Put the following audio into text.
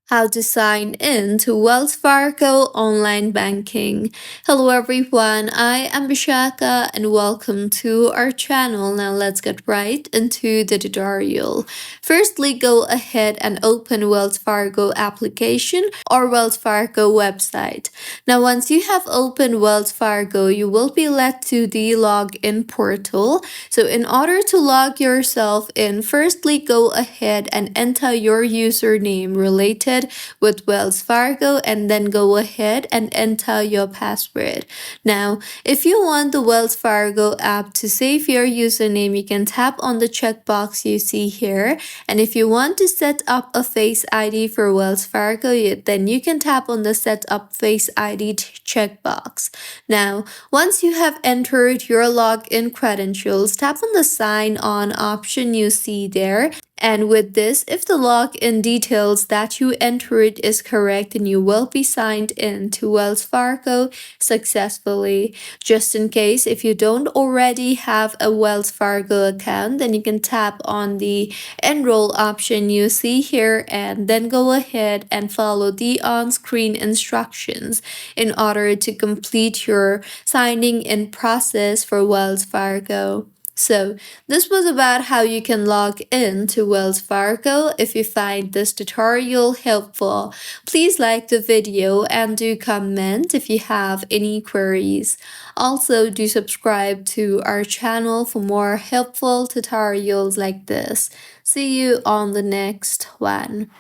How to sign in to Wells Fargo Online Banking. Hello everyone, I am Bishaka and welcome to our channel. Now let's get right into the tutorial. Firstly, go ahead and open Wells Fargo application or Wells Fargo website. Now once you have opened Wells Fargo, you will be led to the login portal. So in order to log yourself in, firstly go ahead and enter your username related with Wells Fargo and then go ahead and enter your password. Now, if you want the Wells Fargo app to save your username, you can tap on the checkbox you see here. And if you want to set up a Face ID for Wells Fargo, then you can tap on the Set Up Face ID checkbox. Now, once you have entered your login credentials, tap on the Sign On option you see there. And with this, if the login details that you entered is correct, then you will be signed in to Wells Fargo successfully. Just in case, if you don't already have a Wells Fargo account, then you can tap on the Enroll option you see here and then go ahead and follow the on-screen instructions in order to complete your signing in process for Wells Fargo. So, this was about how you can log in to Wells Fargo. If you find this tutorial helpful, please like the video and do comment if you have any queries. Also, do subscribe to our channel for more helpful tutorials like this. See you on the next one.